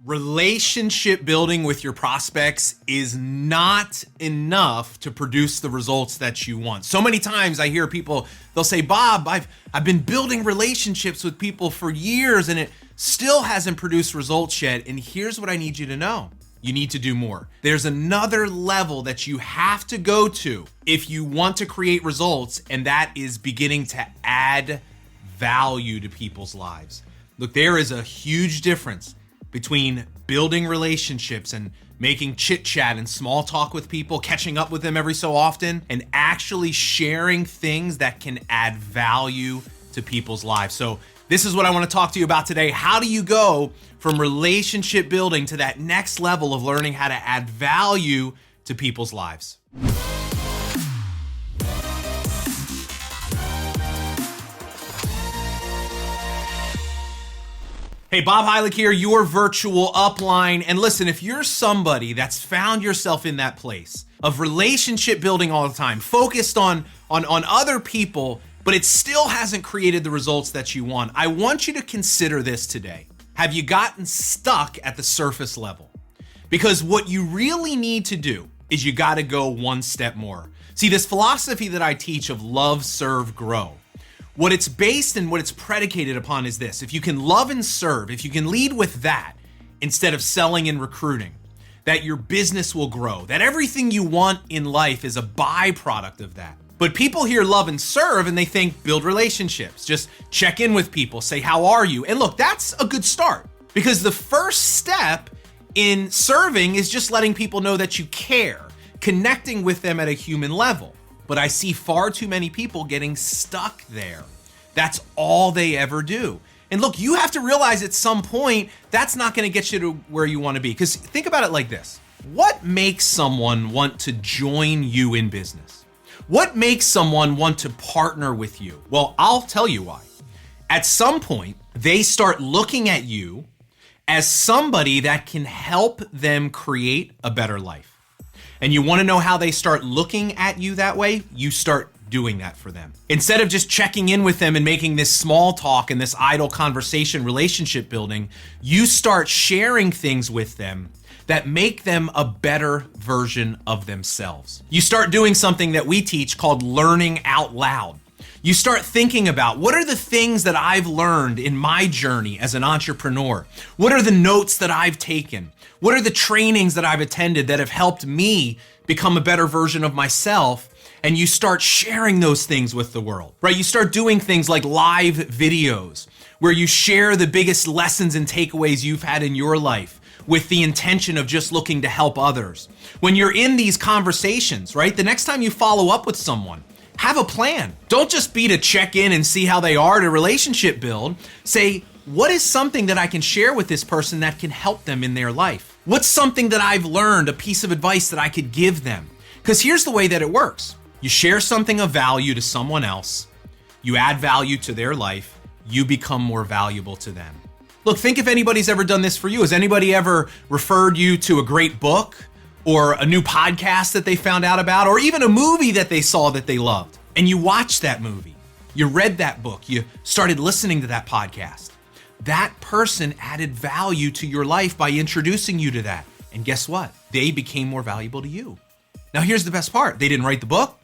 Relationship building with your prospects is not enough to produce the results that you want. So many times I hear people, they'll say, Bob, I've been building relationships with people for years and it still hasn't produced results yet. And here's what I need you to know. You need to do more. There's another level that you have to go to if you want to create results, and that is beginning to add value to people's lives. Look, there is a huge difference between building relationships and making chit-chat and small talk with people, catching up with them every so often, and actually sharing things that can add value to people's lives. So this is what I want to talk to you about today. How do you go from relationship building to that next level of learning how to add value to people's lives? Hey, Bob Heilig here, your virtual upline. And listen, if you're somebody that's found yourself in that place of relationship building all the time, focused on other people, but it still hasn't created the results that you want, I want you to consider this today. Have you gotten stuck at the surface level? Because what you really need to do is you got to go one step more. See, this philosophy that I teach of love, serve, grow, what it's based and what it's predicated upon is this. If you can love and serve, if you can lead with that instead of selling and recruiting, that your business will grow, that everything you want in life is a byproduct of that. But people hear love and serve and they think build relationships, just check in with people, say, how are you? And look, that's a good start because the first step in serving is just letting people know that you care, connecting with them at a human level. But I see far too many people getting stuck there. That's all they ever do. And look, you have to realize at some point, that's not gonna get you to where you wanna be. Because think about it like this. What makes someone want to join you in business? What makes someone want to partner with you? Well, I'll tell you why. At some point, they start looking at you as somebody that can help them create a better life. And you want to know how they start looking at you that way? You start doing that for them. Instead of just checking in with them and making this small talk and this idle conversation, relationship building, you start sharing things with them that make them a better version of themselves. You start doing something that we teach called learning out loud. You start thinking about what are the things that I've learned in my journey as an entrepreneur? What are the notes that I've taken? What are the trainings that I've attended that have helped me become a better version of myself? And you start sharing those things with the world, right? You start doing things like live videos where you share the biggest lessons and takeaways you've had in your life with the intention of just looking to help others. When you're in these conversations, right? The next time you follow up with someone, have a plan. Don't just be to check in and see how they are to relationship build. Say, what is something that I can share with this person that can help them in their life? What's something that I've learned, a piece of advice that I could give them? Because here's the way that it works. You share something of value to someone else, you add value to their life, you become more valuable to them. Look, think if anybody's ever done this for you. Has anybody ever referred you to a great book or a new podcast that they found out about, or even a movie that they saw that they loved? And you watched that movie, you read that book, you started listening to that podcast. That person added value to your life by introducing you to that. And guess what? They became more valuable to you. Now, here's the best part. They didn't write the book.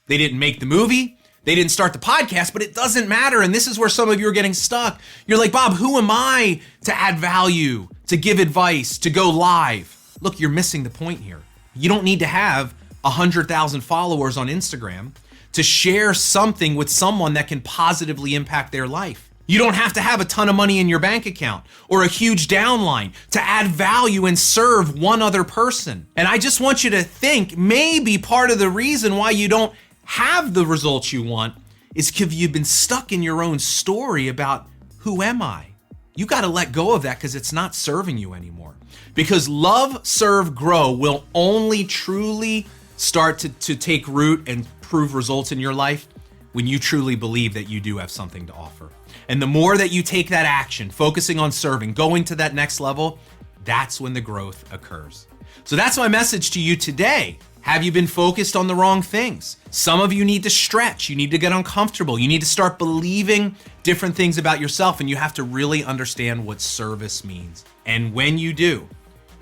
They didn't make the movie. They didn't start the podcast, but it doesn't matter. And this is where some of you are getting stuck. You're like, Bob, who am I to add value, to give advice, to go live? Look, you're missing the point here. You don't need to have 100,000 followers on Instagram to share something with someone that can positively impact their life. You don't have to have a ton of money in your bank account or a huge downline to add value and serve one other person. And I just want you to think maybe part of the reason why you don't have the results you want is because you've been stuck in your own story about who am I? You got to let go of that because it's not serving you anymore. Because love, serve, grow will only truly start to take root and prove results in your life when you truly believe that you do have something to offer. And the more that you take that action, focusing on serving, going to that next level, that's when the growth occurs. So that's my message to you today. Have you been focused on the wrong things? Some of you need to stretch. You need to get uncomfortable. You need to start believing different things about yourself, and you have to really understand what service means. And when you do,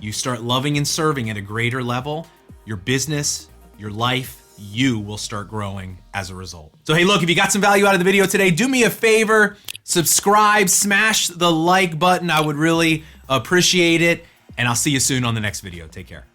you start loving and serving at a greater level, your business, your life, you will start growing as a result. So hey, look, if you got some value out of the video today, do me a favor, subscribe, smash the like button. I would really appreciate it. And I'll see you soon on the next video. Take care.